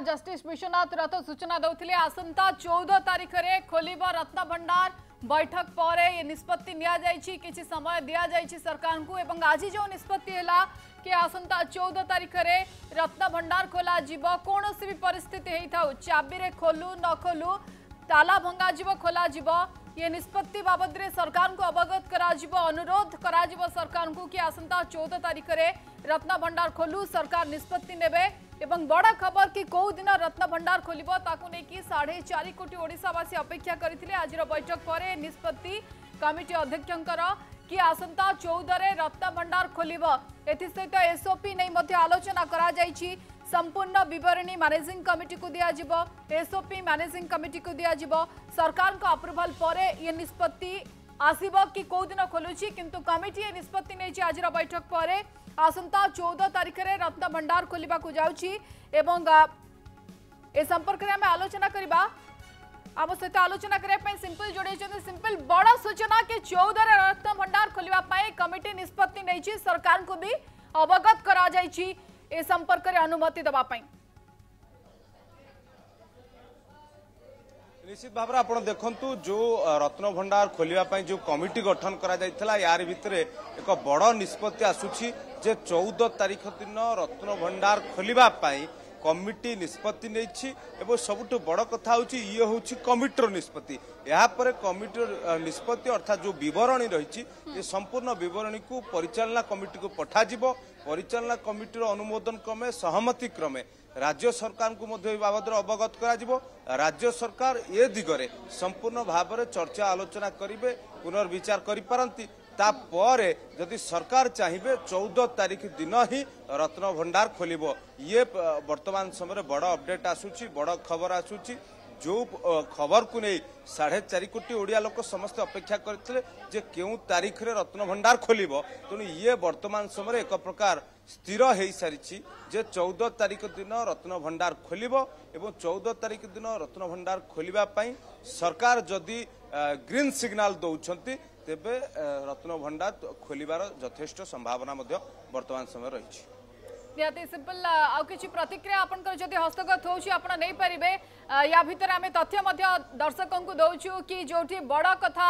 justice Vishwanath रथ सूचना दौले आसंता 14 तारीख में खोलिब रत्न भंडार बैठक पर ये निष्पत्ति कि समय दि जाए सरकार को एवं आज जो निष्पत्ति है कि आसंता 14 तारीख में रत्न भंडार खोल कौन भी परिस्थिति होता चाबी रे खोलू न खोलू ताला भंगा खोल ये निष्पत्ति बाबद रे सरकार को अवगत करा अनुरोध करा सरकार को कि आसंता 14 तारीख में रत्न भंडार खोलू सरकार निष्पत्ति नेबे एवं बड़ा खबर कि कौ दिन रत्न भंडार खोलिबो ताकू नै कि 4.5 कोटी ओडिशावासी अपेक्षा करथिले आज बैठक पर निष्पत्ति कमिटी अध्यक्षंकर कि आसंता 14 रे रत्न भंडार खोलिबो एथि सहित एसओपी नै मध्ये आलोचना करा जायछि संपूर्ण विवरणी मैनेजिंग कमिटी को दिया जिवो एसओपी मैनेजिंग कमिटी को दिया जिवो सरकार को अप्रूवल पर ये निष्पत्ति आसीबो कि कौ दिन खोलुछि किंतु कमिटी ये निष्पत्ति नै आज बैठक पर आसंता 14 तारीख में रत्न भंडार खोलिबा को जाउछि एवं ए संपर्क में आम आलोचना करबा आम सहित आलोचना करने सिंपल जोड़े सिंपल बड़ सूचना कि 14 रत्न भंडार खोलिबा पाए कमिटी निष्पत्ति नहीं सरकार को भी अवगत करा जायछि ए संपर्क में अनुमति दबा पाई निश्चित भाव आप देखु जो रत्न भंडार खोलिया जो कमिटी गठन करा जायथिला यार भितरे एक बड़ निष्पत्ति आसुछि जे 14 तारीख दिन रत्न भंडार खोलिबा पाई कमिटी निष्पत्ति नहीं एवं सबुठ बड़ कथा होची ये होची कमिटीर निष्पत्ति यहाँ पर कमिटीर निष्पत्ति अर्थात जो विवरणी रही ये संपूर्ण विवरणी को परिचालना कमिटी को पठाजिबो परिचालना कमिटीर अनुमोदन क्रमे सहमति क्रमे राज्य सरकार को बाबद अवगत करा राज्य सरकार ए दिगरे संपूर्ण भाव में चर्चा आलोचना करेंगे पुनर्विचार करिपारंती तापरे जदि सरकार चाहिए 14 तारीख दिन ही रत्न भंडार खोलिबो ये वर्तमान समय बड़ अपडेट आसुची बड़ खबर आसुची जो खबर को नहीं 4.5 कोटी ओडिया लोक समस्त अपेक्षा करते जे क्यों तारीख रे रत्न भंडार खोलिबो तेणु ये वर्तमान समय एक प्रकार स्थिर हो सारी जे 14 तारीख दिन रत्न भंडार खोलिबो एवं 14 तारीख दिन रत्न भंडार खोलिबा पई सरकार जदि ग्रीन सिग्नल दौरान तेबे रत्न भंडार खोलिबार यथेष्ट संभावना वर्तमान समय रही निहाती सिंपल आउ किछि प्रतिक्रिया आपनकर जदि हस्तगत होउछि आपण नै परिबे या भीतर आमे तथ्य मध्य दर्शकों को दउछु कि जोठी बड़ा कथा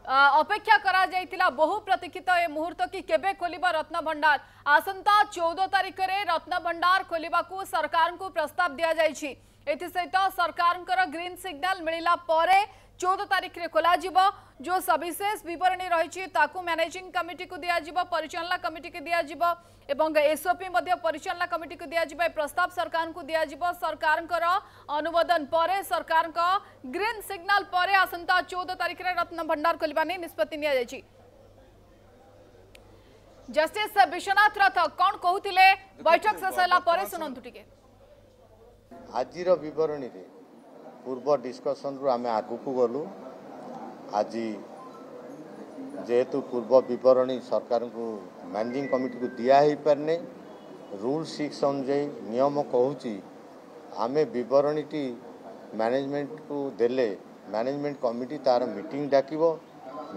अपेक्षा करा जाइतिला बहु प्रतीक्षित ए मुहूर्त कि केबे खोलिबा रत्न भंडार आसंता 14 तारीख रे रत्न भंडार खोलिबा को सरकार को प्रस्ताव दिया जाइछि एथि सहित सरकार ग्रीन सिग्नल मिलिला परे 14 तारीख रे खोला जिवो जो सविशेष विवरणी रही मैनेजिंग कमिटी को दिया जिवो परिचालना कमिटी को दिया जिवो एवं एसओपी मध्य परिचालना कमिटी को दिया जिवो प्रस्ताव सरकार को दिया जिवो सरकार अनुमोदन पर सरकार ग्रीन सिग्नल पर आसंता 14 तारीख रे रत्न भंडार खोलिबा नै निष्पत्ति निया जायछि जस्टिस विश्वनाथ रथ कौन कहूतिले बैठक शेष होला पर सुनंतु टिके आजिर विवरणी रे पूर्व डिस्कसन रु आमे आगु को गलु आज जेहेतु पूर्व विवरणी सरकार को मैनेजिंग कमिटी को दिया ही पारने रूल 6 अनुଯାयी नियम कहूँ आमे विवरणी टी मैनेजमेंट को देले मैनेजमेंट कमिटी तार मीटिंग डाकिबो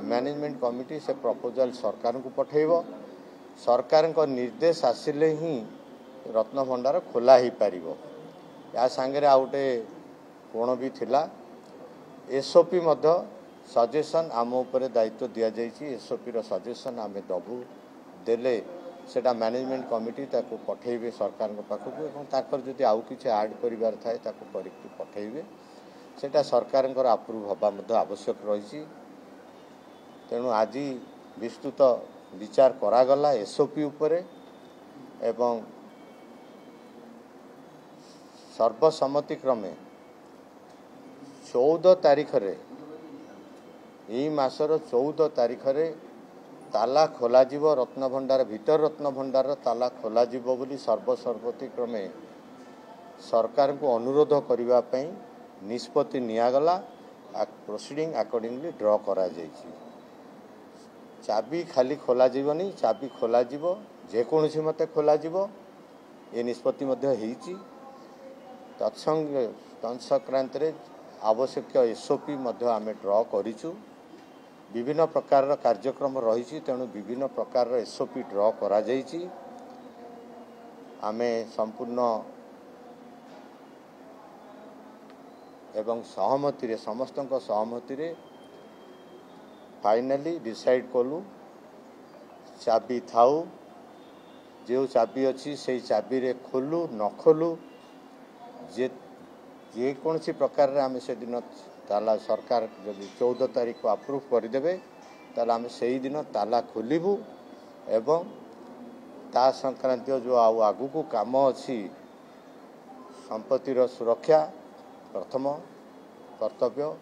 मैनेजमेंट कमिटी से प्रपोजल सरकार को पठेइबो सरकार को निर्देश आसिले ही रत्न भंडार खोला ही पारिबो या संगे आउटे कोण भी थिला एसओपी मध्य सजेशन आम उपरे दायित्व दिया जाइछि एसओपी रो सजेशन आमे दबु देले सेटा मैनेजमेंट कमिटी ताको पठेइबे सरकार को पाखकु एवं ताकर जदि आउ किछि ऐड करिवार थाए ताको करिकि पठेइबे सेटा सरकार को अप्रूव हबा मध्य आवश्यक रहिछि तेणु आज विस्तृत विचार करागला एसओपी उपरे एवं सर्वसम्मति क्रमे 14 तारीख रे यही मासर 14 तारीख रे ताला खोला जीवो रत्न भंडार भीतर रत्न भंडार ताला खोला जीवो बोली सर्वसम्मति क्रमे सरकार को अनुरोध करिवा पई निष्पत्ति नियागला प्रोसीडिंग अकॉर्डिंगली ड्रॉ करा जायछि चाबी खाली खोला जीवनी चाबी खोला जीवो जे कोनोसी मते खोला जीवो ए निष्पत्ति मध्ये हेछि तत्संक्रांत रे आवश्यक एसओपी आमे ड्रॉ करिछु विभिन्न प्रकार कार्यक्रम रही तेणु विभिन्न प्रकार एसओपी ड्रॉ करा जाइछि आमे संपूर्ण एवं सहमति समस्त सहमति फाइनाली डिसाइड कलु चाबी थाऊ जो चाबी अच्छी से चाबी रे खोलु न खोलु जे कौन सी प्रकार आम से दिन ताला सरकार जब 14 तारीख को अप्रूव करदे ताला आम से दिन ताला खोलू एवं ता संक्रांत जो आगु को काम अच्छी संपत्तिर सुरक्षा प्रथम कर्तव्य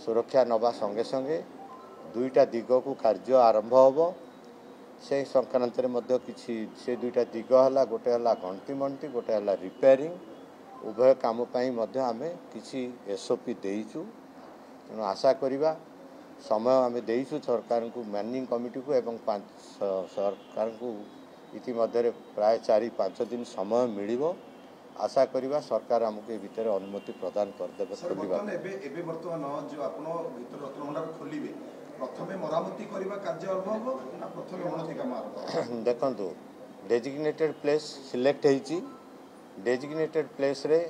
सुरक्षा नवा संगे संगे दुईटा दिग को कार्य आरंभ होब से संक्रांत किसी से दुईटा दिग है गोटे है घंटी मंटी गोटे है रिपेयरिंग उभय काम आम किसी एसओपी देचु तेणु आशा करवा समय आम देचु सरकार को मैनेजिंग कमिटी को एवं सरकार को इतिमध्य प्राय 4-5 दिन समय मिल आशा करवा सरकार आमको ये भितर अनुमति प्रदान करदेवे देखो डेजिग्नेटेड प्लेस सिलेक्ट होती डेजिग्नेटेड प्लेस रे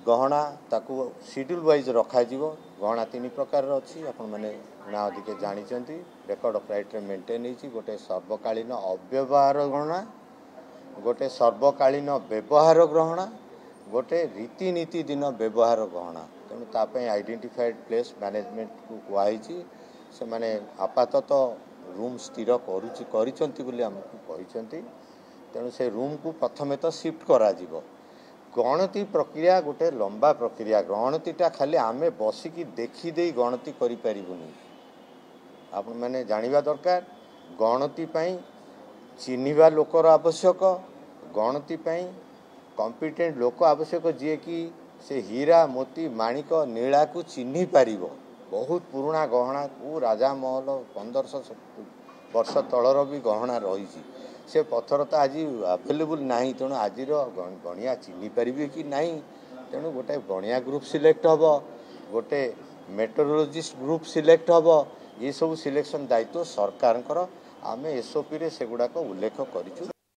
गहना ताकू शेड्यूल वाइज रखा गहना 3 प्रकार अच्छी आपण मैंने ना अधिक जानी रेकर्ड ऑफ राइट मेंटेन होती गोटे सर्वकालीन अव्यवहार गहना गोटे सर्वकालीन व्यवहार ग्रहणा गोटे रीतिनीति दिन व्यवहार गहना तेणु तापाई आइडेंटिफाइड प्लेस मैनेजमेंट को कहुई से माने आपातत रूम स्थिर करी तेणु से रूम को प्रथमे तो शिफ्ट करा गणति प्रक्रिया गोटे लंबा प्रक्रिया गणतिटा खाली आमे बसिकी देखीदे गणति करें आपण मैंने जानिबा दरकार गणति चिन्हिबा लोकर आवश्यक गणति कॉम्पिटेंट लोक आवश्यक जी कि से हीरा मोती माणिक नीला को चिन्हि पारिबो बहुत पुराना गहना को राजा महल 1500 वर्ष तलर भी गहना रही से पत्थर तो आज अवेलेबल नहीं तेणु आज गणिया चिन्हि पारिबे कि नहीं तेणु गोटे गणिया ग्रुप सिलेक्ट हम गोटे मेट्रोलॉजिस्ट ग्रुप सिलेक्ट हम ये सब सिलेक्शन दायित्व सरकार आम एसओपी रे से गुड़ाक उल्लेख करूँ